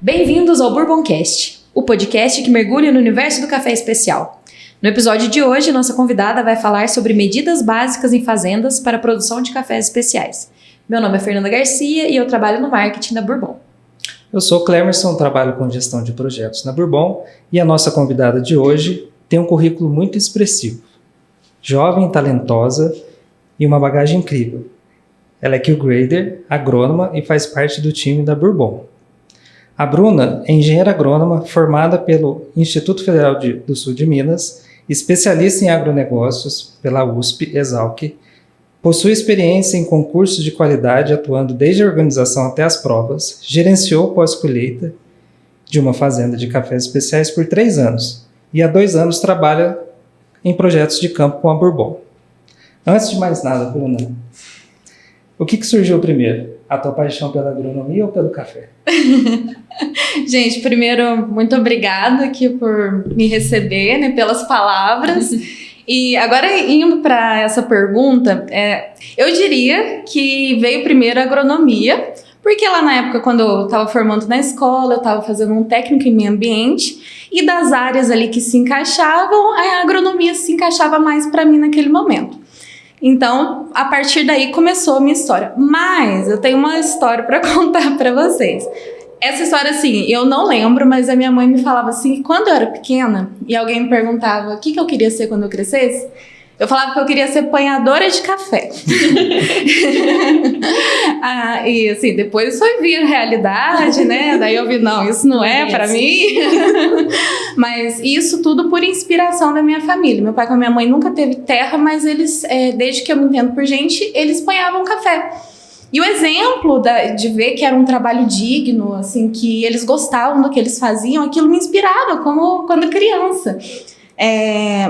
Bem-vindos ao Bourboncast, o podcast que mergulha no universo do café especial. No episódio de hoje, nossa convidada vai falar sobre medidas básicas em fazendas para a produção de cafés especiais. Meu nome é Fernanda Garcia e eu trabalho no marketing da Bourbon. Eu sou Clemerson, trabalho com gestão de projetos na Bourbon e a nossa convidada de hoje tem um currículo muito expressivo. Jovem, talentosa e uma bagagem incrível. Ela é Q-Grader, agrônoma e faz parte do time da Bourbon. A Bruna é engenheira agrônoma formada pelo Instituto Federal do Sul de Minas, especialista em agronegócios pela USP, Exalc, possui experiência em concursos de qualidade atuando desde a organização até as provas, gerenciou pós-colheita de uma fazenda de cafés especiais por 3 anos e há 2 anos trabalha em projetos de campo com a Bourbon. Antes de mais nada, Bruna, o que surgiu primeiro? A tua paixão pela agronomia ou pelo café? Gente, primeiro, muito obrigada aqui por me receber, né, pelas palavras. E agora, indo para essa pergunta, eu diria que veio primeiro a agronomia, porque lá na época, quando eu estava formando na escola, eu estava fazendo um técnico em meio ambiente, e das áreas ali que se encaixavam, a agronomia se encaixava mais para mim naquele momento. Então, a partir daí começou a minha história. Mas eu tenho uma história para contar para vocês. Essa história, assim, eu não lembro, mas a minha mãe me falava assim, que quando eu era pequena e alguém me perguntava o que eu queria ser quando eu crescesse, eu falava que eu queria ser apanhadora de café. E assim, depois foi vir a realidade, né? Daí eu vi, não, isso não é pra mim. Mas isso tudo por inspiração da minha família. Meu pai com a minha mãe nunca teve terra, mas eles, desde que eu me entendo por gente, eles apanhavam café. E o exemplo de ver que era um trabalho digno, assim, que eles gostavam do que eles faziam, aquilo me inspirava como quando criança.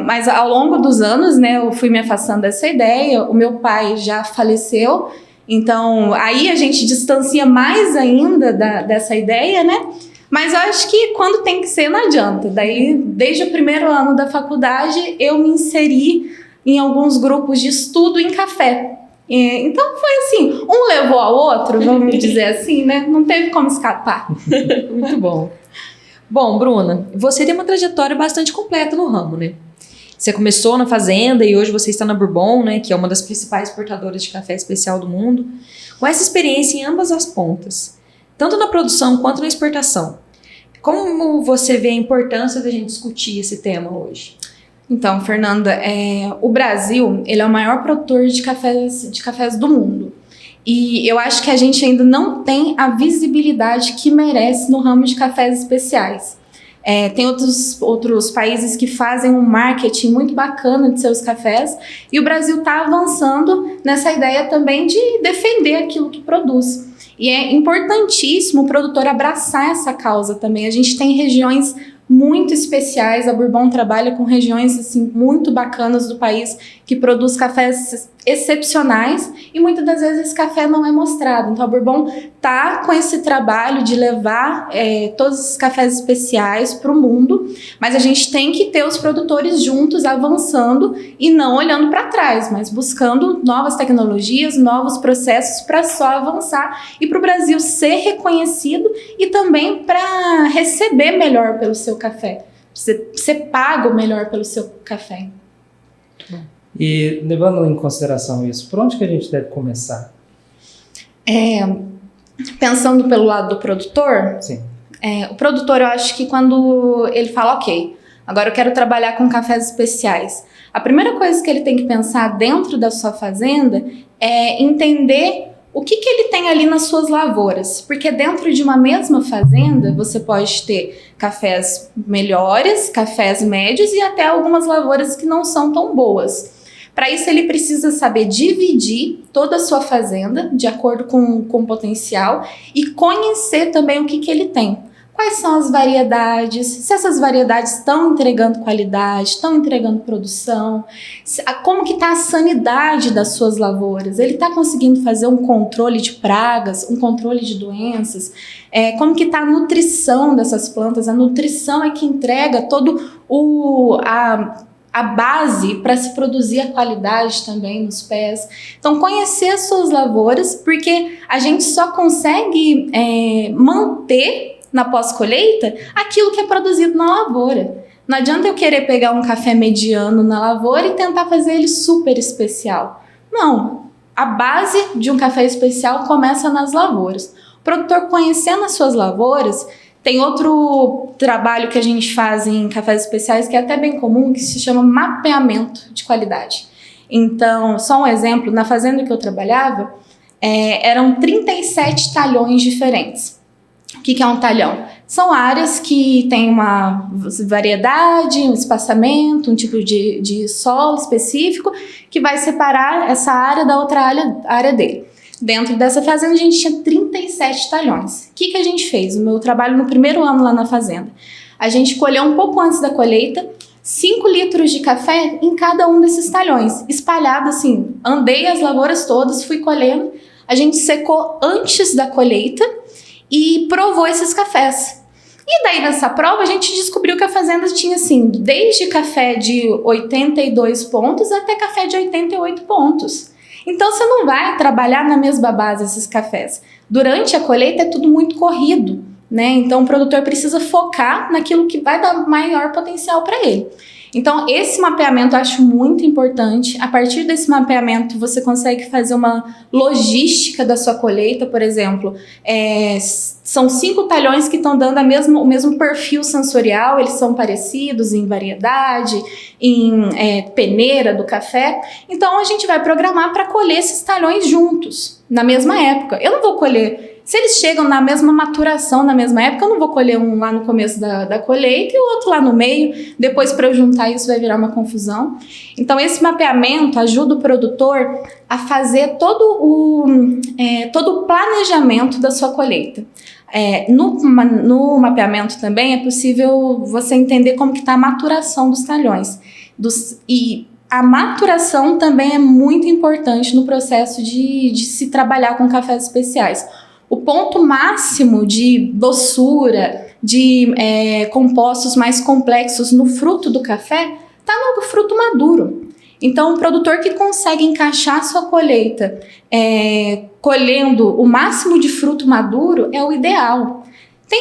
Mas ao longo dos anos, né, eu fui me afastando dessa ideia. O meu pai já faleceu, então aí a gente distancia mais ainda dessa ideia, né? Mas eu acho que quando tem que ser, não adianta. Daí, desde o primeiro ano da faculdade, eu me inseri em alguns grupos de estudo em café. Então foi assim, um levou ao outro, vamos dizer assim, né? Não teve como escapar. Muito bom. Bom, Bruna, você tem uma trajetória bastante completa no ramo, né? Você começou na fazenda e hoje você está na Bourbon, né? Que é uma das principais exportadoras de café especial do mundo. Com essa experiência em ambas as pontas, tanto na produção quanto na exportação, como você vê a importância da gente discutir esse tema hoje? Então, Fernanda, o Brasil, ele é o maior produtor de cafés do mundo. E eu acho que a gente ainda não tem a visibilidade que merece no ramo de cafés especiais. Tem outros países que fazem um marketing muito bacana de seus cafés, e o Brasil está avançando nessa ideia também de defender aquilo que produz. E é importantíssimo o produtor abraçar essa causa também. A gente tem regiões muito especiais, a Bourbon trabalha com regiões assim, muito bacanas do país que produz cafés excepcionais e muitas das vezes esse café não é mostrado. Então a Bourbon tá com esse trabalho de levar todos esses cafés especiais para o mundo, mas a gente tem que ter os produtores juntos avançando e não olhando para trás, mas buscando novas tecnologias, novos processos para só avançar e para o Brasil ser reconhecido e também para receber melhor pelo seu café, ser pago melhor pelo seu café. E levando em consideração isso, por onde que a gente deve começar? Pensando pelo lado do produtor, Sim. O produtor, eu acho que quando ele fala, ok, agora eu quero trabalhar com cafés especiais, a primeira coisa que ele tem que pensar dentro da sua fazenda é entender o que ele tem ali nas suas lavouras, porque dentro de uma mesma fazenda você pode ter cafés melhores, cafés médios e até algumas lavouras que não são tão boas. Para isso ele precisa saber dividir toda a sua fazenda de acordo com o potencial e conhecer também o que ele tem. Quais são as variedades, se essas variedades estão entregando qualidade, estão entregando produção, como que está a sanidade das suas lavouras, ele está conseguindo fazer um controle de pragas, um controle de doenças, como que está a nutrição dessas plantas, a nutrição é que entrega todo a base para se produzir a qualidade também nos pés. Então, conhecer as suas lavouras, porque a gente só consegue manter na pós-colheita aquilo que é produzido na lavoura. Não adianta eu querer pegar um café mediano na lavoura e tentar fazer ele super especial. Não, a base de um café especial começa nas lavouras. O produtor, conhecendo as suas lavouras, tem outro trabalho que a gente faz em cafés especiais que é até bem comum, que se chama mapeamento de qualidade. Então, só um exemplo, na fazenda que eu trabalhava, eram 37 talhões diferentes. O que é um talhão? São áreas que têm uma variedade, um espaçamento, um tipo de solo específico que vai separar essa área da outra área dele. Dentro dessa fazenda a gente tinha 37 talhões. O que a gente fez? O meu trabalho no primeiro ano lá na fazenda. A gente colheu um pouco antes da colheita 5 litros de café em cada um desses talhões, espalhado assim. Andei as lavouras todas, fui colhendo. A gente secou antes da colheita e provou esses cafés. E daí nessa prova a gente descobriu que a fazenda tinha assim, desde café de 82 pontos até café de 88 pontos. Então você não vai trabalhar na mesma base esses cafés. Durante a colheita é tudo muito corrido, né? Então o produtor precisa focar naquilo que vai dar maior potencial para ele. Então esse mapeamento eu acho muito importante. A partir desse mapeamento você consegue fazer uma logística da sua colheita, por exemplo. São 5 talhões que estão dando o mesmo perfil sensorial, eles são parecidos em variedade, em peneira do café. Então a gente vai programar para colher esses talhões juntos, na mesma época. Eu não vou colher... Se eles chegam na mesma maturação na mesma época, eu não vou colher um lá no começo da colheita e o outro lá no meio. Depois, para eu juntar isso, vai virar uma confusão. Então, esse mapeamento ajuda o produtor a fazer todo o planejamento da sua colheita. No mapeamento também é possível você entender como que está a maturação dos talhões. E a maturação também é muito importante no processo de se trabalhar com cafés especiais. O ponto máximo de doçura, de compostos mais complexos no fruto do café está no fruto maduro. Então, o produtor que consegue encaixar sua colheita colhendo o máximo de fruto maduro é o ideal.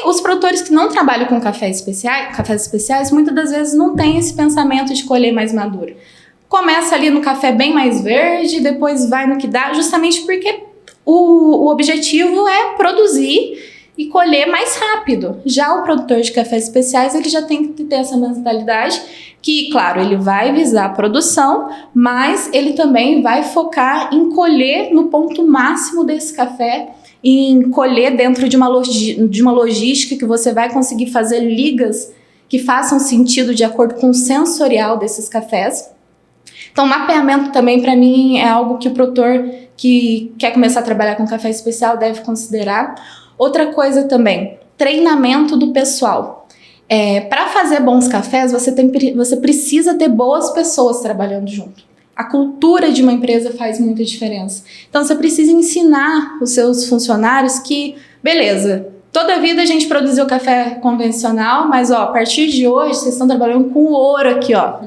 Os produtores que não trabalham com cafés especiais, muitas das vezes não têm esse pensamento de colher mais maduro. Começa ali no café bem mais verde, depois vai no que dá, justamente porque o objetivo é produzir e colher mais rápido. Já o produtor de cafés especiais, ele já tem que ter essa mentalidade que, claro, ele vai visar a produção, mas ele também vai focar em colher no ponto máximo desse café, em colher dentro de uma logística que você vai conseguir fazer ligas que façam sentido de acordo com o sensorial desses cafés. Então, mapeamento também, para mim, é algo que o produtor que quer começar a trabalhar com café especial deve considerar. Outra coisa também, treinamento do pessoal. Para fazer bons cafés, você precisa ter boas pessoas trabalhando junto. A cultura de uma empresa faz muita diferença. Então, você precisa ensinar os seus funcionários que, beleza, toda a vida a gente produziu café convencional, mas a partir de hoje vocês estão trabalhando com ouro aqui, ó.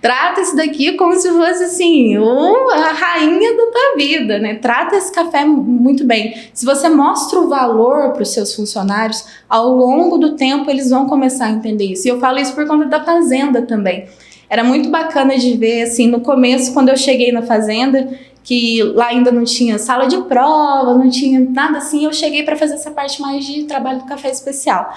Trata isso daqui como se fosse assim, a rainha da tua vida, né? Trata esse café muito bem. Se você mostra o valor para os seus funcionários, ao longo do tempo eles vão começar a entender isso. E eu falo isso por conta da fazenda também. Era muito bacana de ver, assim, no começo, quando eu cheguei na fazenda, que lá ainda não tinha sala de prova, não tinha nada assim, eu cheguei para fazer essa parte mais de trabalho do café especial.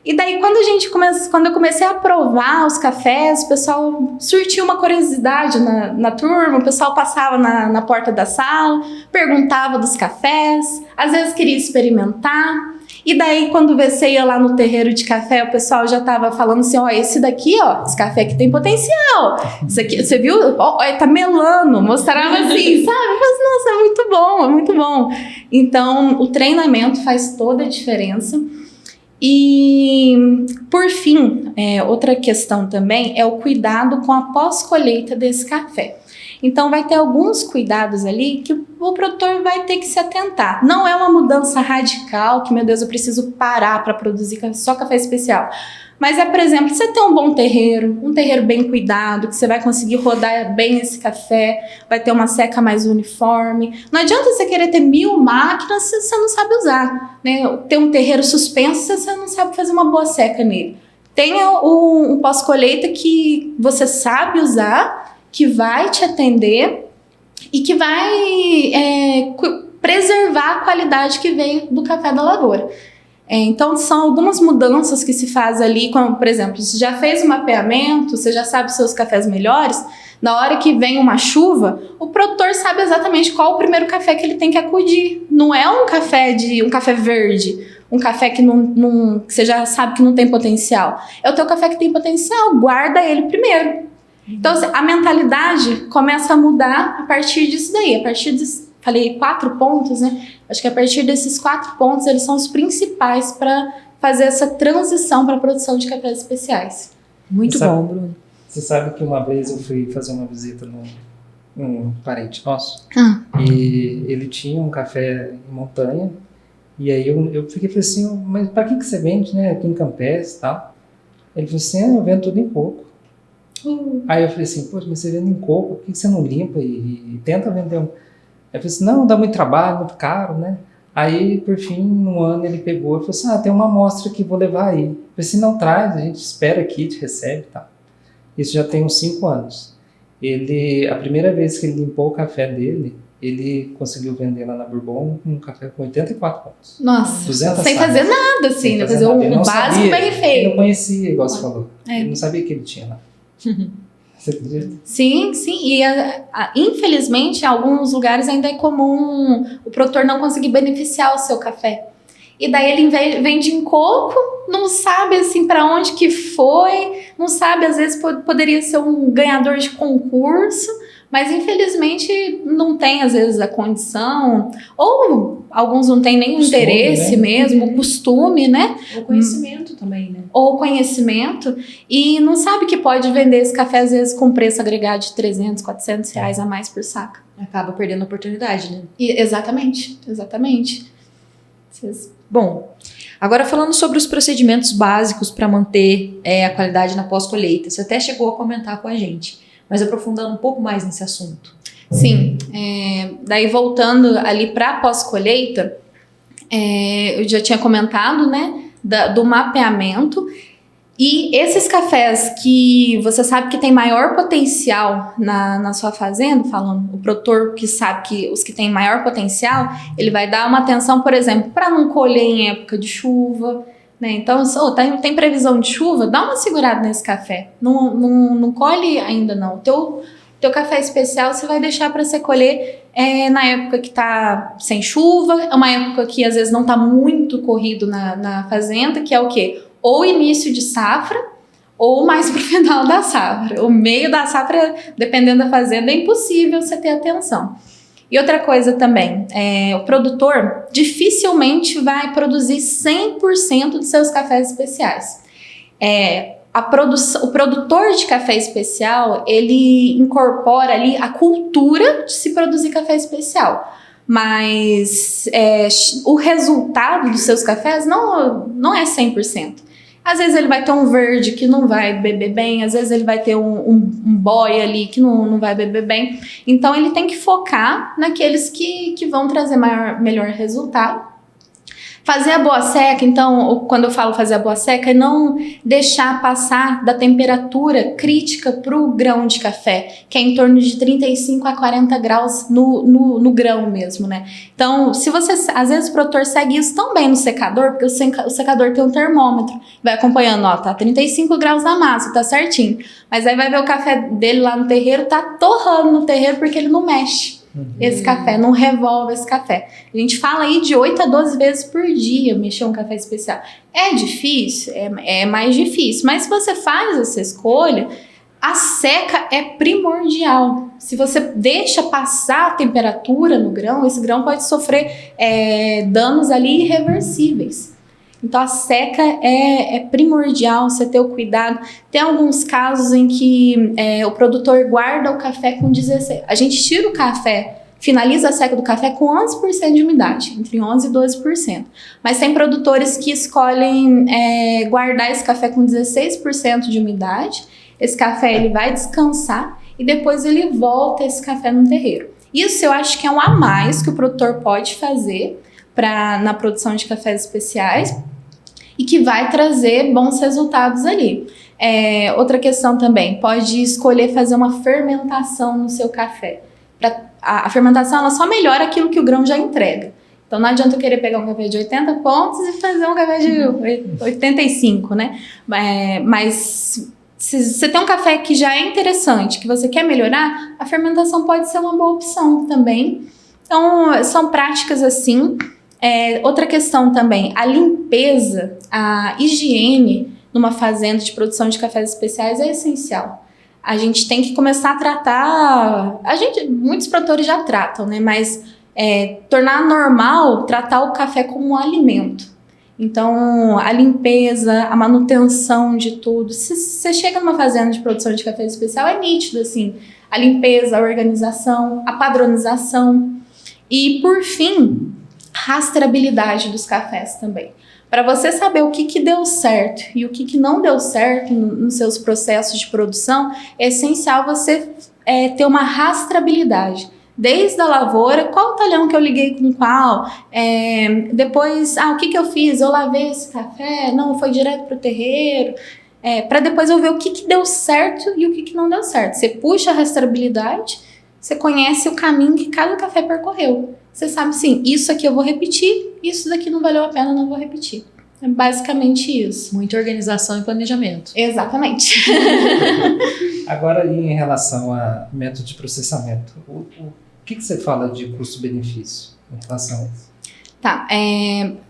E daí, quando eu comecei a provar os cafés, o pessoal surtiu uma curiosidade na turma, o pessoal passava na porta da sala, perguntava dos cafés, às vezes queria experimentar. E daí, quando você ia lá no terreiro de café, o pessoal já tava falando assim, esse daqui, esse café aqui tem potencial. Isso aqui, você viu? Tá melando. Mostrava assim, sabe? Mas, nossa, é muito bom. Então, o treinamento faz toda a diferença. E, por fim, outra questão também é o cuidado com a pós-colheita desse café. Então vai ter alguns cuidados ali que o produtor vai ter que se atentar. Não é uma mudança radical, que, meu Deus, eu preciso parar para produzir só café especial. Mas é, por exemplo, você ter um bom terreiro, um terreiro bem cuidado, que você vai conseguir rodar bem esse café, vai ter uma seca mais uniforme. Não adianta você querer ter 1000 máquinas se você não sabe usar, né? Ter um terreiro suspenso se você não sabe fazer uma boa seca nele. Tenha um pós-colheita que você sabe usar, que vai te atender e que vai preservar a qualidade que veio do café da lavoura. Então, são algumas mudanças que se faz ali, como, por exemplo, você já fez um mapeamento, você já sabe os seus cafés melhores, na hora que vem uma chuva, o produtor sabe exatamente qual o primeiro café que ele tem que acudir. Não é um café verde, um café que que você já sabe que não tem potencial. É o teu café que tem potencial, guarda ele primeiro. Então, a mentalidade começa a mudar a partir disso daí, a partir falei 4 pontos, né? Acho que a partir desses 4 pontos, eles são os principais para fazer essa transição para a produção de cafés especiais. Muito bom, Bruno. Você sabe que uma vez eu fui fazer uma visita num parente nosso, e ele tinha um café em montanha, e aí eu fiquei assim, mas para que você vende, né? Aqui em Campés e tal. Ele falou assim, eu vendo tudo em coco. Aí eu falei assim, poxa, mas você vende em coco, por que você não limpa e tenta vender um... Aí eu falei assim, não, dá muito trabalho, muito caro, né? Aí, por fim, no ano ele pegou e falou assim, tem uma amostra que vou levar aí. Eu falei assim, não traz, a gente espera aqui, te recebe e tal. Isso já tem uns 5 anos. A primeira vez que ele limpou o café dele, ele conseguiu vender lá na Bourbon um café com 84 pontos. Nossa, sem fazer nada, assim, né? Fazer um básico bem feito. Ele não conhecia, igual você falou. Ele não sabia que ele tinha lá. Você acredita? Sim. E infelizmente, em alguns lugares ainda é comum o produtor não conseguir beneficiar o seu café. E daí ele vende em coco, não sabe assim para onde que foi, não sabe, às vezes poderia ser um ganhador de concurso, mas infelizmente não tem às vezes a condição, ou alguns não têm nem interesse, né? Mesmo, o costume, né? O conhecimento também, né? Ou conhecimento, e não sabe que pode vender esse café às vezes com preço agregado de 300, 400 reais a mais por saca. Acaba perdendo a oportunidade, né? Exatamente. Bom, agora falando sobre os procedimentos básicos para manter a qualidade na pós-colheita, você até chegou a comentar com a gente, mas aprofundando um pouco mais nesse assunto. Sim, daí voltando ali para a pós-colheita, eu já tinha comentado, né, do mapeamento, e esses cafés que você sabe que tem maior potencial na sua fazenda, falando o produtor que sabe que os que têm maior potencial, ele vai dar uma atenção, por exemplo, para não colher em época de chuva, né? Então, tem previsão de chuva, dá uma segurada nesse café, não colhe ainda não. Teu café especial você vai deixar para você colher na época que tá sem chuva, é uma época que às vezes não tá muito corrido na fazenda, que é o quê? Ou início de safra, ou mais pro final da safra. O meio da safra, dependendo da fazenda, é impossível você ter atenção. E outra coisa também, o produtor dificilmente vai produzir 100% dos seus cafés especiais. O produtor de café especial, ele incorpora ali a cultura de se produzir café especial. Mas o resultado dos seus cafés não é 100%. Às vezes ele vai ter um verde que não vai beber bem, às vezes ele vai ter um boy ali que não vai beber bem. Então ele tem que focar naqueles que vão trazer melhor resultado. Fazer a boa seca, então, quando eu falo fazer a boa seca, é não deixar passar da temperatura crítica para o grão de café, que é em torno de 35 a 40 graus no grão mesmo, né? Então, se você, às vezes o produtor segue isso tão bem no secador, porque o secador tem um termômetro, vai acompanhando, tá 35 graus na massa, tá certinho. Mas aí vai ver o café dele lá no terreiro, tá torrando no terreiro porque ele não mexe. Esse café, não revolve esse café. A gente fala aí de 8 a 12 vezes por dia mexer um café especial. É difícil? É mais difícil. Mas se você faz essa escolha, a seca é primordial. Se você deixa passar a temperatura no grão, esse grão pode sofrer danos ali irreversíveis. Então a seca é primordial, você ter o cuidado. Tem alguns casos em que o produtor guarda o café com 16%. A gente tira o café, finaliza a seca do café com 11% de umidade, entre 11% e 12%. Mas tem produtores que escolhem guardar esse café com 16% de umidade. Esse café ele vai descansar e depois ele volta esse café no terreiro. Isso eu acho que é um a mais que o produtor pode fazer na produção de cafés especiais e que vai trazer bons resultados ali. Outra questão também, pode escolher fazer uma fermentação no seu café. A fermentação ela só melhora aquilo que o grão já entrega. Então não adianta eu querer pegar um café de 80 pontos e fazer um café de 85, né? Mas se você tem um café que já é interessante, que você quer melhorar, a fermentação pode ser uma boa opção também. Então são práticas assim. Outra questão também, a limpeza, a higiene numa fazenda de produção de cafés especiais é essencial. A gente tem que começar a tratar, muitos produtores já tratam, né? Mas tornar normal tratar o café como um alimento. Então, a limpeza, a manutenção de tudo. Se você chega numa fazenda de produção de café especial, é nítido, assim, a limpeza, a organização, a padronização. E, por fim, rastreabilidade dos cafés também. Para você saber o que deu certo e o que não deu certo nos seus processos de produção, é essencial você ter uma rastreabilidade. Desde a lavoura, qual o talhão que eu liguei com qual, depois, o que eu fiz? Eu lavei esse café? Não, foi direto para o terreiro. Para depois eu ver o que deu certo e o que não deu certo. Você puxa a rastreabilidade, você conhece o caminho que cada café percorreu. Você sabe, sim, isso aqui eu vou repetir, isso daqui não valeu a pena, não vou repetir. É basicamente isso. Muita organização e planejamento. Exatamente. Agora, em relação a método de processamento, o que você fala de custo-benefício em relação a isso? Tá,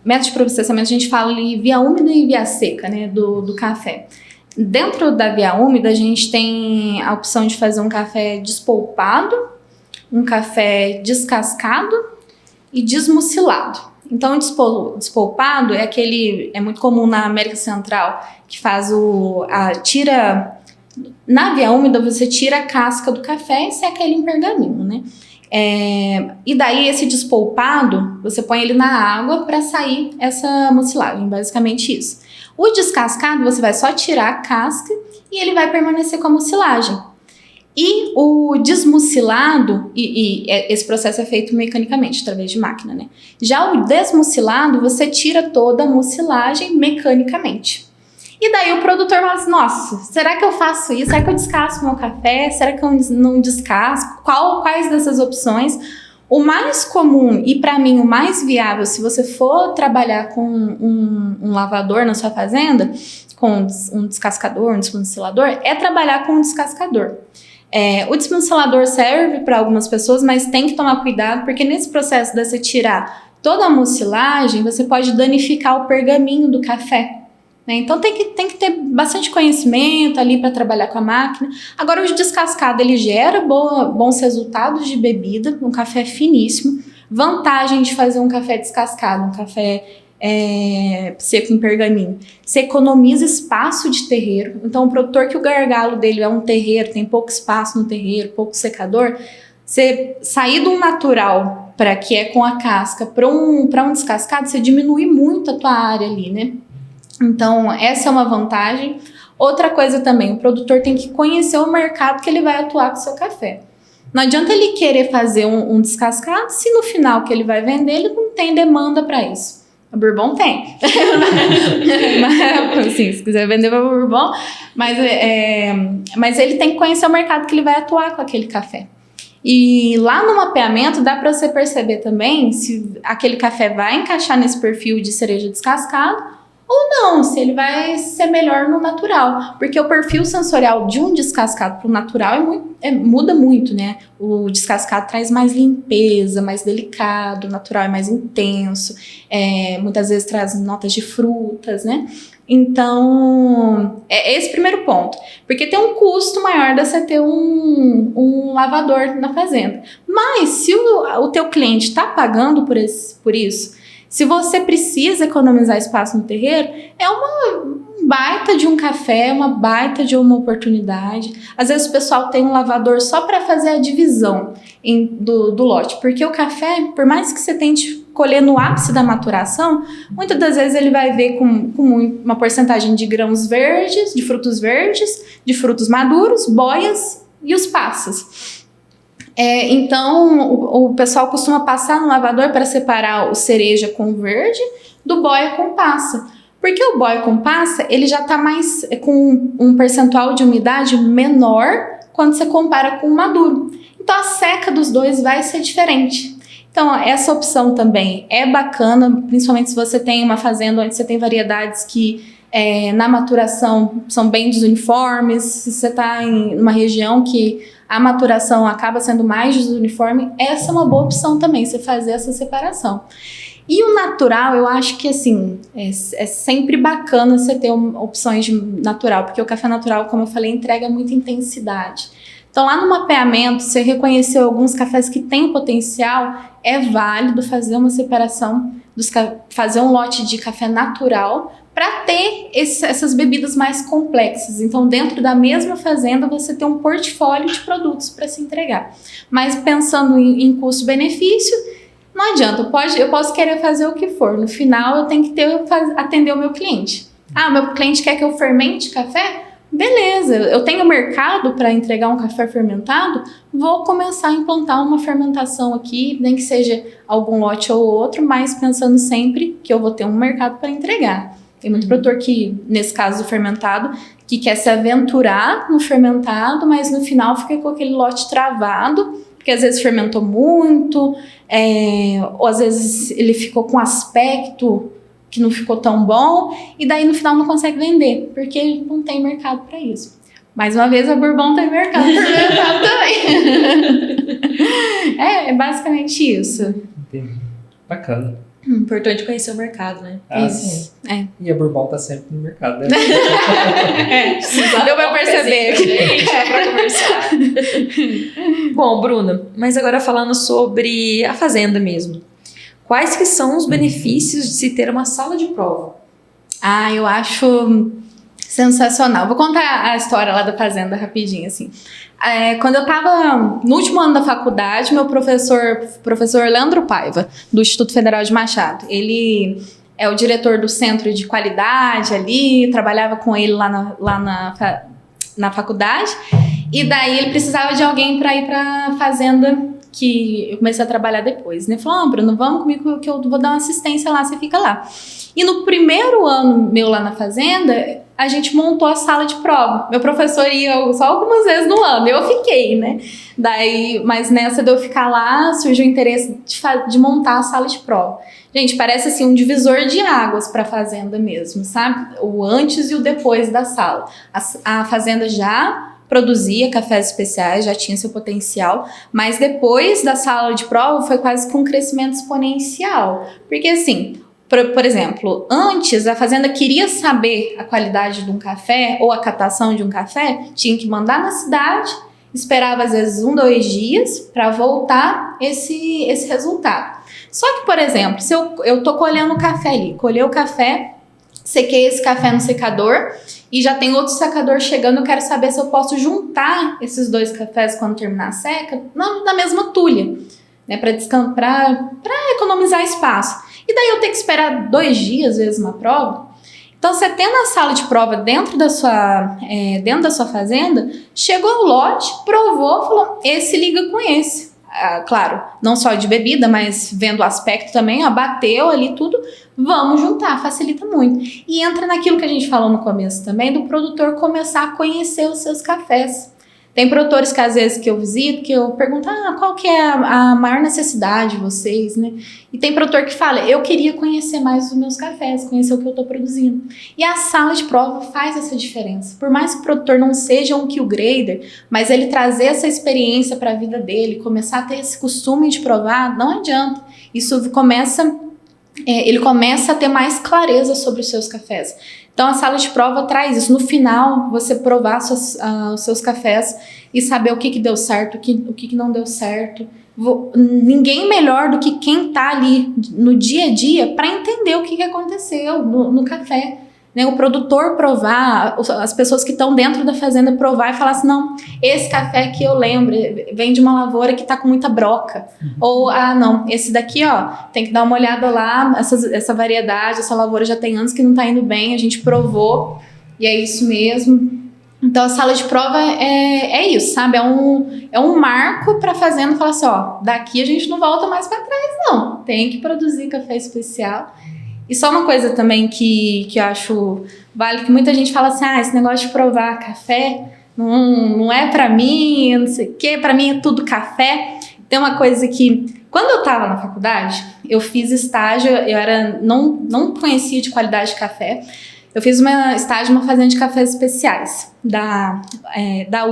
método de processamento a gente fala ali via úmida e via seca, né, do café. Dentro da via úmida a gente tem a opção de fazer um café despolpado, um café descascado e desmucilado. Então, o despolpado é muito comum na América Central, que faz tira... Na via úmida, você tira a casca do café e seca ele em pergaminho, né? E daí, esse despolpado, você põe ele na água para sair essa mucilagem, basicamente isso. O descascado, você vai só tirar a casca e ele vai permanecer com a mucilagem. E o desmucilado, esse processo é feito mecanicamente, através de máquina, né? Já o desmucilado, você tira toda a mucilagem mecanicamente. E daí o produtor fala assim, nossa, será que eu faço isso? Será que eu descasco meu café? Será que eu não descasco? Quais dessas opções? O mais comum e para mim o mais viável, se você for trabalhar com um lavador na sua fazenda, com um descascador, um desmucilador, é trabalhar com um descascador. O desmucilador serve para algumas pessoas, mas tem que tomar cuidado, porque nesse processo de você tirar toda a mucilagem, você pode danificar o pergaminho do café. Né? Então tem que ter bastante conhecimento ali para trabalhar com a máquina. Agora o descascado ele gera bons resultados de bebida, um café finíssimo. Vantagem de fazer um café descascado, um café seco em pergaminho. Você economiza espaço de terreiro. Então o produtor que o gargalo dele é um terreiro, tem pouco espaço no terreiro, pouco secador, você sair de um natural para que é com a casca para um descascado, você diminui muito a tua área ali, né? Então, essa é uma vantagem. Outra coisa também, o produtor tem que conhecer o mercado que ele vai atuar com o seu café. Não adianta ele querer fazer um descascado se no final que ele vai vender, ele não tem demanda para isso. A Bourbon tem. Mas, assim, se quiser vender para Bourbon, mas ele tem que conhecer o mercado que ele vai atuar com aquele café. E lá no mapeamento dá para você perceber também se aquele café vai encaixar nesse perfil de cereja descascado ou não, se ele vai ser melhor no natural. Porque o perfil sensorial de um descascado para o natural muda muito, né? O descascado traz mais limpeza, mais delicado, o natural é mais intenso, muitas vezes traz notas de frutas, né? Então, é esse primeiro ponto. Porque tem um custo maior de você ter um lavador na fazenda. Mas, se o teu cliente está pagando por isso, Se você precisa economizar espaço no terreiro, é uma baita de um café, uma baita de uma oportunidade. Às vezes o pessoal tem um lavador só para fazer a divisão do lote, porque o café, por mais que você tente colher no ápice da maturação, muitas das vezes ele vai ver com uma porcentagem de grãos verdes, de frutos maduros, boias e os passas. Então, o pessoal costuma passar no lavador para separar o cereja com verde do boia com passa. Porque o boia com passa, ele já está mais com um percentual de umidade menor quando você compara com o maduro. Então, a seca dos dois vai ser diferente. Então, essa opção também é bacana, principalmente se você tem uma fazenda onde você tem variedades que na maturação são bem desuniformes, se você está em uma região que a maturação acaba sendo mais desuniforme, essa é uma boa opção também, você fazer essa separação. E o natural, eu acho que assim, é sempre bacana você ter opções de natural, porque o café natural, como eu falei, entrega muita intensidade. Então, lá no mapeamento, você reconheceu alguns cafés que têm potencial, é válido fazer uma separação, fazer um lote de café natural para ter essas bebidas mais complexas. Então, dentro da mesma fazenda, você tem um portfólio de produtos para se entregar. Mas pensando em custo-benefício, não adianta, eu posso querer fazer o que for. No final, eu tenho que atender o meu cliente. O meu cliente quer que eu fermente café? Beleza, eu tenho mercado para entregar um café fermentado, vou começar a implantar uma fermentação aqui, nem que seja algum lote ou outro, mas pensando sempre que eu vou ter um mercado para entregar. Tem muito produtor que, nesse caso do fermentado, que quer se aventurar no fermentado, mas no final fica com aquele lote travado, porque às vezes fermentou muito, ou às vezes ele ficou com aspecto que não ficou tão bom, e daí no final não consegue vender, porque não tem mercado para isso. Mais uma vez, a Bourbon tem mercado fermentado também. É basicamente isso. Entendi. Bacana. Importante conhecer o mercado, né? Isso. E a Bourbon tá sempre no mercado, né? Deu pra perceber. Pra conversar. Bom, Bruna, mas agora falando sobre a fazenda mesmo. Quais que são os benefícios de se ter uma sala de prova? Eu acho sensacional. Vou contar a história lá da fazenda rapidinho, assim. Quando eu estava no último ano da faculdade, meu professor Leandro Paiva, do Instituto Federal de Machado, ele é o diretor do centro de qualidade ali, trabalhava com ele lá na faculdade, e daí ele precisava de alguém para ir para a fazenda, que eu comecei a trabalhar depois, né? Falou, Bruno, vamos comigo que eu vou dar uma assistência lá, você fica lá. E no primeiro ano meu lá na fazenda, a gente montou a sala de prova. Meu professor ia só algumas vezes no ano, eu fiquei, né? Mas nessa de eu ficar lá, surgiu o interesse de montar a sala de prova. Gente, parece assim um divisor de águas para a fazenda mesmo, sabe? O antes e o depois da sala. A fazenda já produzia cafés especiais, já tinha seu potencial, mas depois da sala de prova foi quase com um crescimento exponencial. Porque assim, por exemplo, antes a fazenda queria saber a qualidade de um café ou a catação de um café, tinha que mandar na cidade, esperava às vezes 1-2 dias para voltar esse resultado. Só que, por exemplo, se eu tô colhendo o café ali, colhei o café, sequei esse café no secador e já tem outro secador chegando, eu quero saber se eu posso juntar esses 2 cafés quando terminar a seca na mesma tulha, né, para economizar espaço. E daí eu tenho que esperar 2 dias, às vezes, uma prova. Então, você tendo a sala de prova dentro da sua fazenda, chegou o lote, provou, falou, esse liga com esse. Claro, não só de bebida, mas vendo o aspecto também, bateu ali tudo, vamos juntar, facilita muito. E entra naquilo que a gente falou no começo também, do produtor começar a conhecer os seus cafés. Tem produtores que às vezes que eu visito, que eu pergunto, qual que é a maior necessidade de vocês, né? E tem produtor que fala, eu queria conhecer mais os meus cafés, conhecer o que eu estou produzindo. E a sala de prova faz essa diferença. Por mais que o produtor não seja um kill grader, mas ele trazer essa experiência para a vida dele, começar a ter esse costume de provar, não adianta. Isso ele começa a ter mais clareza sobre os seus cafés. Então, a sala de prova traz isso. No final, você provar os seus cafés e saber o que deu certo, o que não deu certo. ninguém melhor do que quem está ali no dia a dia para entender o que aconteceu no café. Né, o produtor provar, as pessoas que estão dentro da fazenda provar e falar assim, não, esse café que eu lembro vem de uma lavoura que está com muita broca. Ou, não, esse daqui, ó, tem que dar uma olhada lá, essa variedade, essa lavoura já tem anos que não está indo bem, a gente provou e é isso mesmo. Então a sala de prova é isso, sabe? É um marco para a fazenda falar assim, ó, daqui a gente não volta mais para trás, não. Tem que produzir café especial. E só uma coisa também que eu acho válido, que muita gente fala assim, esse negócio de provar café não é pra mim, não sei o quê, pra mim é tudo café. Tem uma coisa que, quando eu tava na faculdade, eu fiz estágio, não conhecia de qualidade de café, eu fiz estágio numa fazenda de cafés especiais, da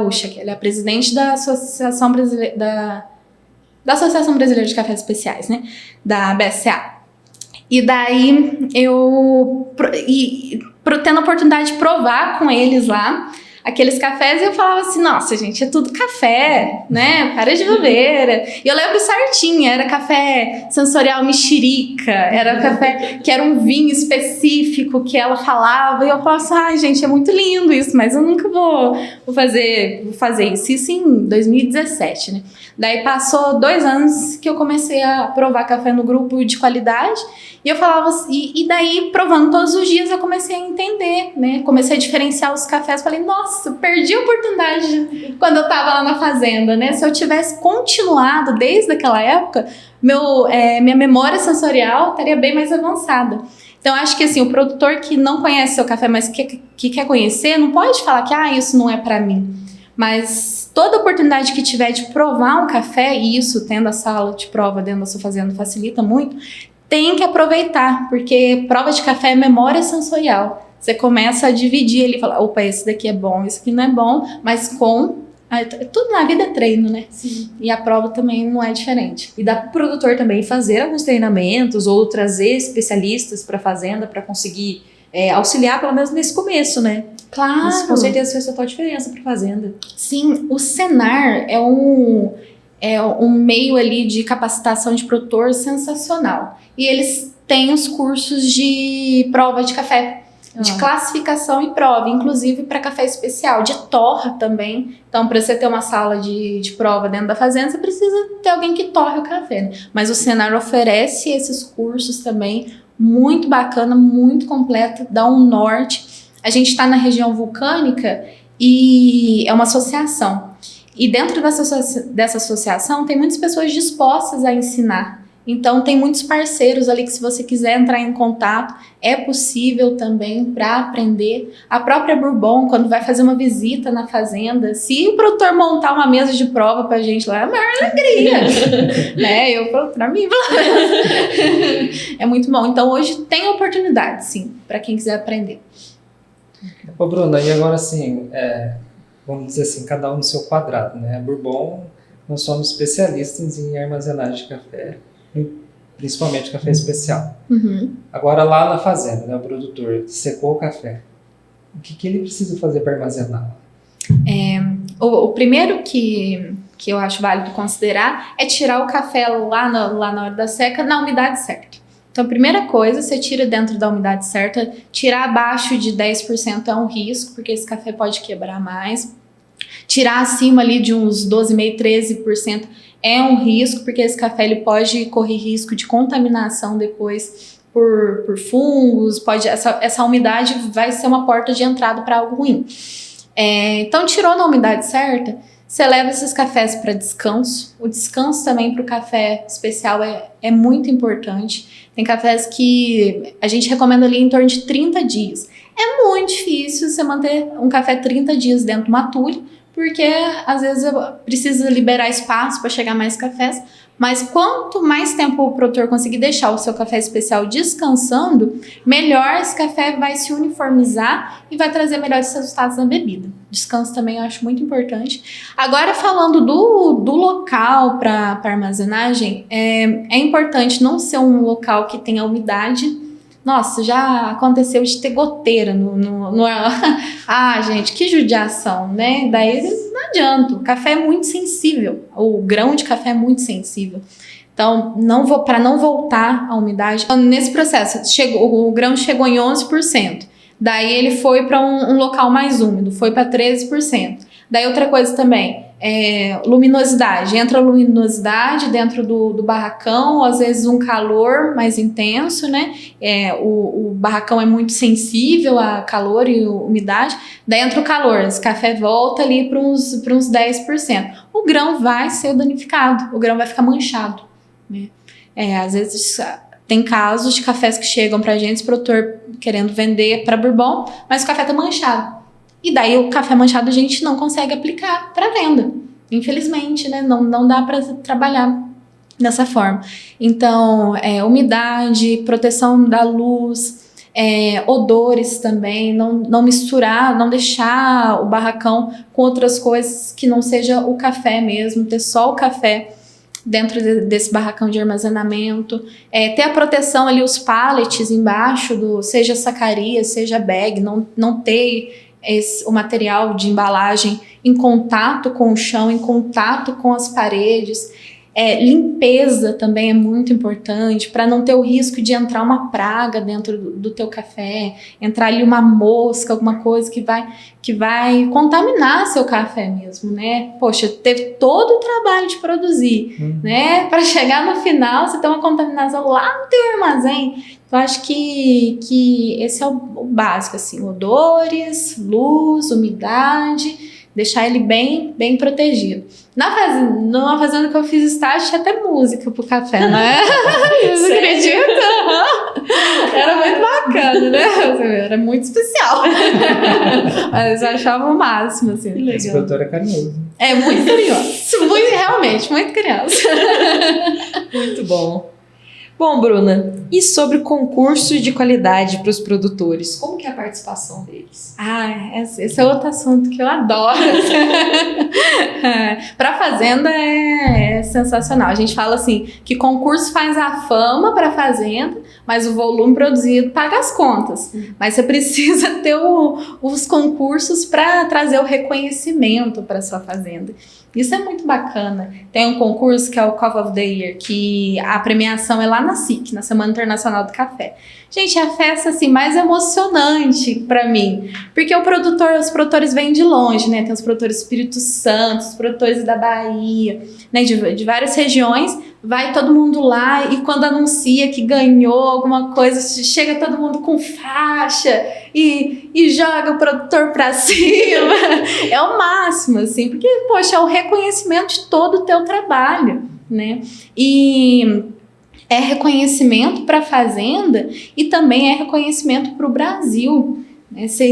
USHA, que ela é a presidente da Associação Brasileira, da Associação Brasileira de Cafés Especiais, né, da BSA. E daí tendo a oportunidade de provar com eles lá aqueles cafés, eu falava assim, nossa, gente, é tudo café, né? Para de bobeira. E eu lembro certinho, era café sensorial mexerica, era café que era um vinho específico que ela falava, e eu falava assim, gente, é muito lindo isso, mas eu nunca vou fazer isso. Isso em 2017, né? Daí passou 2 anos que eu comecei a provar café no grupo de qualidade, e eu falava assim, e daí, provando todos os dias, eu comecei a entender, né? Comecei a diferenciar os cafés. Falei, nossa, perdi a oportunidade quando eu tava lá na fazenda, né? Se eu tivesse continuado desde aquela época, minha memória sensorial estaria bem mais avançada. Então, acho que assim, o produtor que não conhece seu café, mas que quer conhecer, não pode falar que isso não é pra mim. Mas toda oportunidade que tiver de provar um café, e isso, tendo a sala de prova dentro da sua fazenda, facilita muito, tem que aproveitar, porque prova de café é memória sensorial. Você começa a dividir ali, fala, opa, esse daqui é bom, esse aqui não é bom, mas tudo na vida é treino, né? Sim. E a prova também não é diferente. E dá para o produtor também fazer alguns treinamentos ou trazer especialistas para a fazenda para conseguir auxiliar, pelo menos nesse começo, né? Claro. Isso com certeza fez total diferença para a fazenda. Sim, o Senar é um meio ali de capacitação de produtor sensacional. E eles têm os cursos de prova de café, de classificação e prova, inclusive para café especial, de torra também. Então, para você ter uma sala de prova dentro da fazenda, você precisa ter alguém que torre o café, né? Mas o Senar oferece esses cursos também, muito bacana, muito completo, dá um norte. A gente está na região vulcânica e é uma associação. E dentro dessa associação tem muitas pessoas dispostas a ensinar. Então tem muitos parceiros ali que, se você quiser entrar em contato, é possível também para aprender. A própria Bourbon, quando vai fazer uma visita na fazenda, se o produtor montar uma mesa de prova pra gente lá, é a maior alegria. Né? Pra mim, é muito bom. Então hoje tem oportunidade, sim, para quem quiser aprender. Ô Bruna, e agora assim, vamos dizer assim, cada um no seu quadrado, né? A Bourbon, nós somos especialistas em armazenagem de café, principalmente café especial. Uhum. Agora lá na fazenda, né, o produtor secou o café, o que ele precisa fazer para armazenar? O primeiro que eu acho válido considerar é tirar o café lá na hora da seca, na umidade certa. Então, a primeira coisa, você tira dentro da umidade certa. Tirar abaixo de 10% é um risco, porque esse café pode quebrar mais. Tirar acima ali de uns 12,5%, 13% é um risco, porque esse café ele pode correr risco de contaminação depois por fungos. Essa umidade vai ser uma porta de entrada para algo ruim. Então, tirou na umidade certa, você leva esses cafés para descanso. O descanso também para o café especial é muito importante. Tem cafés que a gente recomenda ali em torno de 30 dias. É muito difícil você manter um café 30 dias dentro de uma tule, porque às vezes precisa liberar espaço para chegar mais cafés. Mas quanto mais tempo o produtor conseguir deixar o seu café especial descansando, melhor esse café vai se uniformizar e vai trazer melhores resultados na bebida. Descanso também eu acho muito importante. Agora, falando do local para armazenagem, é importante não ser um local que tenha umidade. Nossa, já aconteceu de ter goteira no gente, que judiação, né? Daí adianta, o café é muito sensível, o grão de café é muito sensível. Então, para não voltar à umidade, nesse processo, o grão chegou em 11%. Daí ele foi para um local mais úmido, foi para 13%. Daí outra coisa também, luminosidade. Entra luminosidade dentro do barracão, ou às vezes um calor mais intenso, né? O barracão é muito sensível a calor e umidade. Daí entra o calor, esse café volta ali para uns 10%. O grão vai ser danificado, o grão vai ficar manchado, né? Às vezes tem casos de cafés que chegam pra gente, esse produtor querendo vender para Bourbon, mas o café tá manchado. E daí o café manchado a gente não consegue aplicar para venda. Infelizmente, né? Não dá para trabalhar dessa forma. Então, umidade, proteção da luz, odores também, não misturar, não deixar o barracão com outras coisas que não seja o café mesmo, ter só o café dentro desse barracão de armazenamento, ter a proteção ali, os pallets embaixo, seja sacaria, seja bag, não ter o material de embalagem em contato com o chão, em contato com as paredes. Limpeza também é muito importante para não ter o risco de entrar uma praga dentro do teu café, entrar ali uma mosca, alguma coisa que vai contaminar seu café mesmo, né? Poxa, teve todo o trabalho de produzir, né? Para chegar no final você ter uma contaminação lá no teu armazém. Então, acho que esse é o básico, assim, odores, luz, umidade, deixar ele bem, bem protegido. Numa fazenda que eu fiz estágio, tinha até música pro café, né? Você acredita? Era muito bacana, né? Era muito especial. Mas eu achava o máximo, assim. Esse produtor é carinhoso. É muito carinhoso. Realmente, muito carinhoso. Muito bom. Bom, Bruna, e sobre concursos de qualidade para os produtores? Como que é a participação deles? Esse é outro assunto que eu adoro. Para a fazenda é sensacional. A gente fala assim, que concurso faz a fama para a fazenda, mas o volume produzido paga as contas. Mas você precisa ter os concursos para trazer o reconhecimento para sua fazenda. Isso é muito bacana. Tem um concurso que é o Coffee of the Year, que a premiação é lá na SIC, na Semana Internacional do Café. Gente, é a festa assim, mais emocionante para mim, porque os produtores vêm de longe, né? Tem os produtores do Espírito Santo, os produtores da Bahia, né? De várias regiões. Vai todo mundo lá e quando anuncia que ganhou alguma coisa, chega todo mundo com faixa e joga o produtor pra cima. É o máximo, assim, porque, poxa, é o reconhecimento de todo o teu trabalho, né? E é reconhecimento para a fazenda e também é reconhecimento para o Brasil, né? Você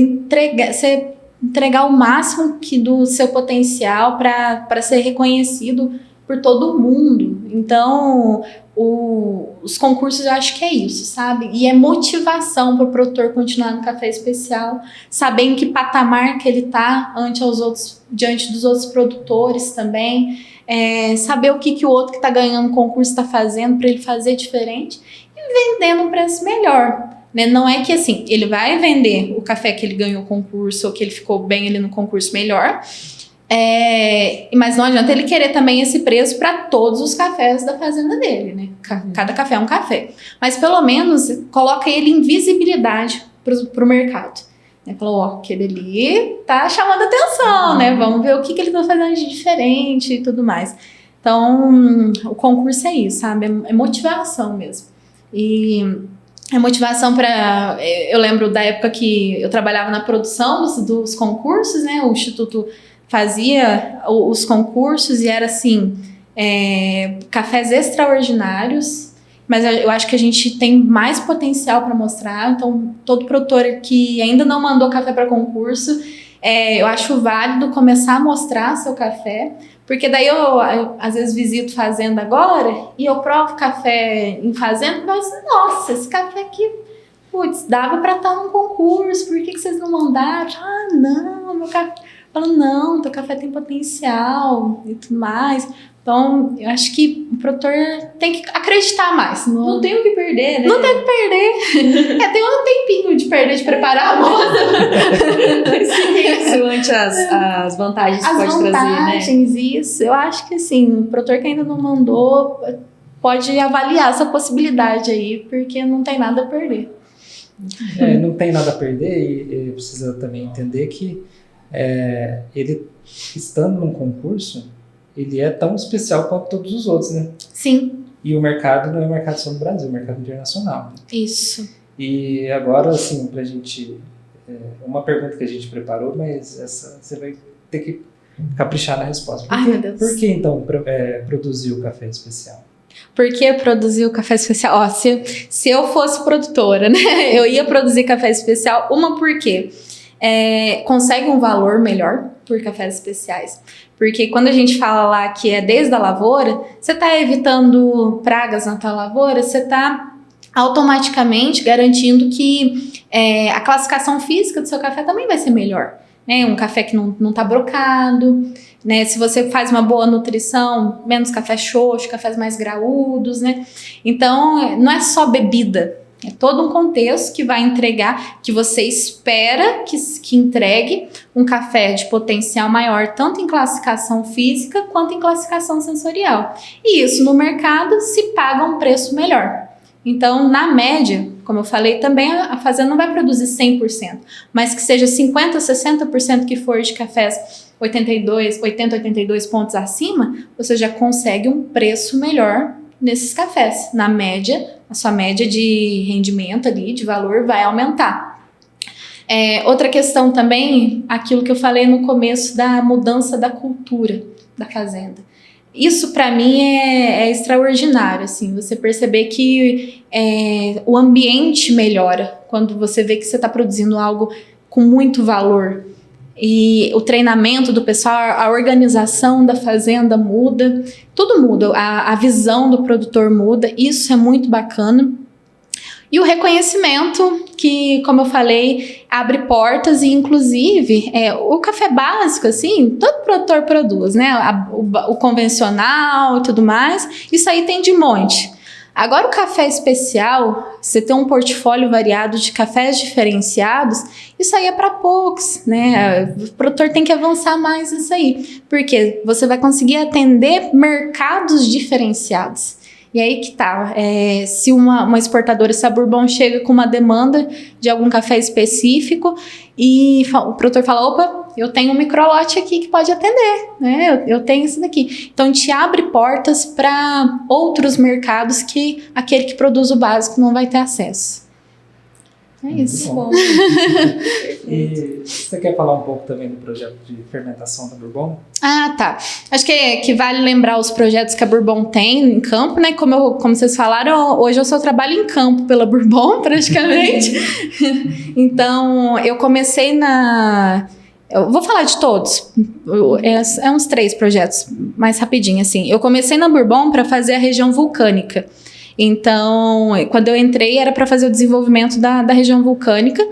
entregar o máximo do seu potencial para ser reconhecido por todo mundo. Então, os concursos eu acho que é isso, sabe? E é motivação para o produtor continuar no café especial, saber em que patamar que ele está diante dos outros produtores também, saber o que o outro que está ganhando o concurso está fazendo para ele fazer diferente e vendendo um preço melhor. Né? Não é que assim, ele vai vender o café que ele ganhou o concurso ou que ele ficou bem ali no concurso melhor, mas não adianta ele querer também esse preço para todos os cafés da fazenda dele, né? Cada café é um café. Mas pelo menos coloca ele em visibilidade para o mercado. Né? Falou, aquele ali tá chamando atenção, né? Vamos ver o que ele tá fazendo de diferente e tudo mais. Então, o concurso é isso, sabe? É motivação mesmo. E é motivação para... Eu lembro da época que eu trabalhava na produção dos concursos, né? O Instituto fazia os concursos e era assim, cafés extraordinários, mas eu acho que a gente tem mais potencial para mostrar. Então, todo produtor que ainda não mandou café para concurso, eu acho válido começar a mostrar seu café, porque daí eu às vezes visito fazenda agora e eu provo café em fazenda e falo assim, nossa, esse café aqui, putz, dava para estar num concurso, por que vocês não mandaram? Não, meu café... Falam, não, teu café tem potencial e tudo mais. Então, eu acho que o produtor tem que acreditar mais. Não tem o que perder, né? Não tem o que perder. Tem um tempinho de perder, de preparar a moda. Isso, ante as vantagens que pode trazer, né? As vantagens, isso. Eu acho que, assim, o produtor que ainda não mandou pode avaliar essa possibilidade aí, porque não tem nada a perder. Não tem nada a perder e precisa também entender que ele, estando num concurso, ele é tão especial quanto todos os outros, né? Sim. E o mercado não é um mercado só no Brasil, é um mercado internacional. Isso. E agora, assim, pra gente... uma pergunta que a gente preparou, mas essa você vai ter que caprichar na resposta. Meu Deus. Por que, então, produzir o café especial? Por que produzir o café especial? Ó, se eu fosse produtora, né? Eu ia produzir café especial. Porque consegue um valor melhor por cafés especiais. Porque quando a gente fala lá que é desde a lavoura, você está evitando pragas na tua lavoura, você está automaticamente garantindo que a classificação física do seu café também vai ser melhor. Né? Um café que não está brocado, né? Se você faz uma boa nutrição, menos café xoxo, cafés mais graúdos, né? Então, não é só bebida. É todo um contexto que vai entregar, que você espera que entregue um café de potencial maior, tanto em classificação física quanto em classificação sensorial. E isso no mercado se paga um preço melhor. Então, na média, como eu falei, também a fazenda não vai produzir 100%, mas que seja 50%, 60% que for de cafés 80, 82 pontos acima, você já consegue um preço melhor nesses cafés. Na média, a sua média de rendimento ali, de valor, vai aumentar. Outra questão também, aquilo que eu falei no começo da mudança da cultura da fazenda. Isso, para mim, é extraordinário, assim, você perceber que o ambiente melhora quando você vê que você está produzindo algo com muito valor. E o treinamento do pessoal, a organização da fazenda muda, tudo muda, a visão do produtor muda, isso é muito bacana. E o reconhecimento que, como eu falei, abre portas e, inclusive, o café básico, assim, todo produtor produz, né? O convencional e tudo mais, isso aí tem de monte. Agora, o café especial, você tem um portfólio variado de cafés diferenciados, isso aí é para poucos, né? O produtor tem que avançar mais nisso aí, porque você vai conseguir atender mercados diferenciados. E aí que tá, se uma exportadora, se a Bourbon chega com uma demanda de algum café específico e o produtor fala, opa, eu tenho um microlote aqui que pode atender, né? Eu tenho isso daqui. Então, te abre portas para outros mercados que aquele que produz o básico não vai ter acesso. É isso. Bom. E você quer falar um pouco também do projeto de fermentação da Bourbon? Tá. Acho que vale lembrar os projetos que a Bourbon tem em campo, né? Como vocês falaram, hoje eu só trabalho em campo pela Bourbon, praticamente. Então, eu comecei eu vou falar de todos. Uns 3 projetos, mais rapidinho, assim. Eu comecei na Bourbon para fazer a região vulcânica. Então, quando eu entrei, era para fazer o desenvolvimento da região vulcânica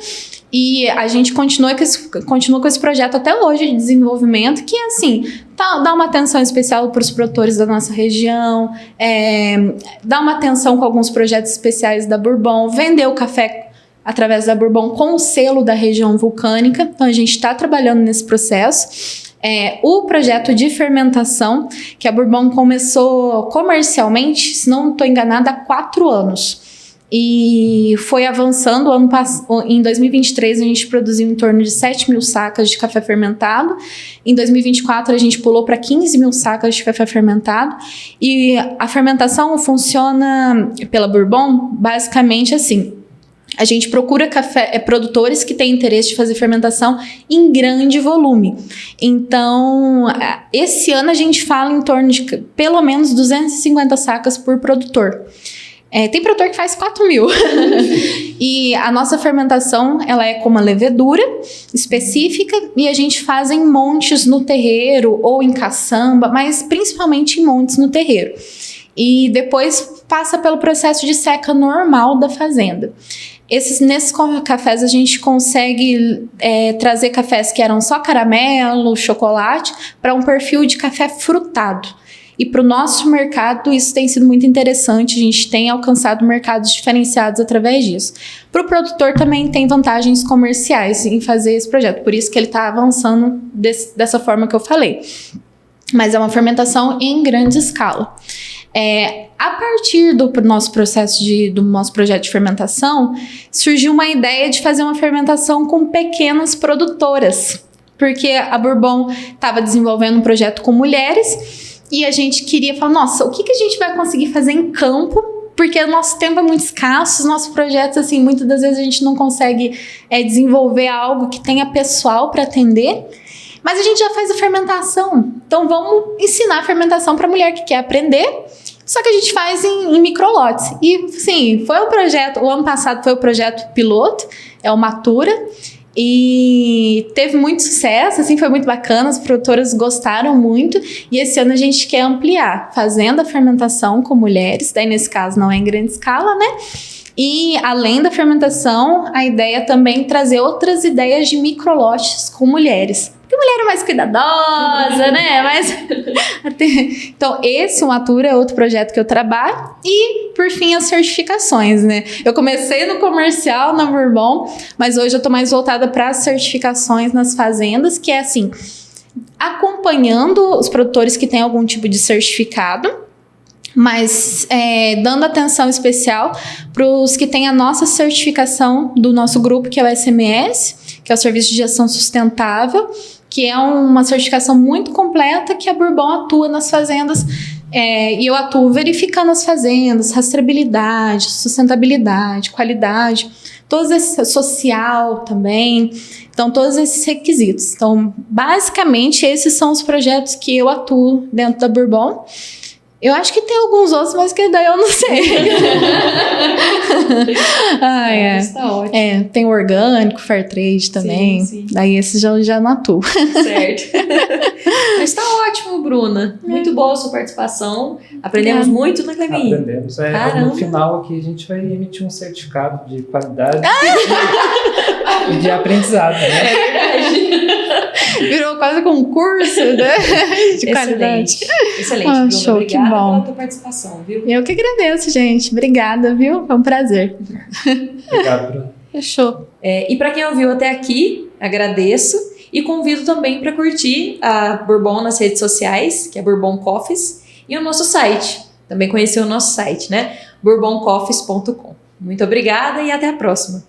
e a gente continua com esse projeto até hoje de desenvolvimento, que é assim, dá uma atenção especial para os produtores da nossa região, dá uma atenção com alguns projetos especiais da Bourbon, vender o café através da Bourbon com o selo da região vulcânica. Então, a gente está trabalhando nesse processo. O projeto de fermentação, que a Bourbon começou comercialmente, se não estou enganada, há 4 anos. E foi avançando. Em 2023, a gente produziu em torno de 7 mil sacas de café fermentado. Em 2024, a gente pulou para 15 mil sacas de café fermentado. E a fermentação funciona pela Bourbon basicamente assim. A gente procura produtores que têm interesse de fazer fermentação em grande volume. Então, esse ano a gente fala em torno de pelo menos 250 sacas por produtor. Tem produtor que faz 4 mil. E a nossa fermentação, ela é com uma levedura específica e a gente faz em montes no terreiro ou em caçamba, mas principalmente em montes no terreiro. E depois passa pelo processo de seca normal da fazenda. Nesses cafés a gente consegue trazer cafés que eram só caramelo, chocolate, para um perfil de café frutado. E para o nosso mercado isso tem sido muito interessante, a gente tem alcançado mercados diferenciados através disso. Para o produtor também tem vantagens comerciais em fazer esse projeto, por isso que ele está avançando dessa forma que eu falei. Mas é uma fermentação em grande escala. A partir do nosso do nosso projeto de fermentação, surgiu uma ideia de fazer uma fermentação com pequenas produtoras, porque a Bourbon estava desenvolvendo um projeto com mulheres e a gente queria falar, nossa, o que a gente vai conseguir fazer em campo? Porque o nosso tempo é muito escasso, os nossos projetos, assim, muitas das vezes a gente não consegue desenvolver algo que tenha pessoal para atender. Mas a gente já faz a fermentação, então vamos ensinar a fermentação para a mulher que quer aprender, só que a gente faz em microlotes. E sim, foi um projeto, o ano passado foi o projeto piloto, é o Matura, e teve muito sucesso, assim, foi muito bacana, as produtoras gostaram muito, e esse ano a gente quer ampliar, fazendo a fermentação com mulheres, daí nesse caso não é em grande escala, né? E além da fermentação, a ideia também é trazer outras ideias de microlotes com mulheres. Porque mulher é mais cuidadosa, né? Então, esse Matura é outro projeto que eu trabalho. E, por fim, as certificações, né? Eu comecei no comercial, na Bourbon, mas hoje eu tô mais voltada para as certificações nas fazendas, que é assim, acompanhando os produtores que têm algum tipo de certificado, mas dando atenção especial para os que têm a nossa certificação do nosso grupo, que é o SMS, que é o Serviço de Gestão Sustentável, que é uma certificação muito completa que a Bourbon atua nas fazendas, e eu atuo verificando as fazendas, rastreabilidade, sustentabilidade, qualidade, todos esses, social também, então todos esses requisitos. Então, basicamente, esses são os projetos que eu atuo dentro da Bourbon. Eu acho que tem alguns outros, mas que daí eu não sei. Está ótimo. Tem o orgânico, fair trade também. Sim. Daí esse já não atuo. Certo. Mas está ótimo, Bruna. Muito boa a sua participação. Aprendemos muito, né, Cleminha? Aprendemos. No final aqui a gente vai emitir um certificado de qualidade e de aprendizado, né? É verdade. Virou quase concurso, né? De qualidade. Excelente, Bruna. Show, obrigada que bom. pela tua participação, viu? Eu que agradeço, gente. Obrigada, viu? Foi um prazer. Obrigado, Bruno. Fechou. E para quem ouviu até aqui, agradeço e convido também para curtir a Bourbon nas redes sociais, que é Bourbon Coffees, e o nosso site. Também conhecer o nosso site, né? bourboncoffees.com. Muito obrigada e até a próxima.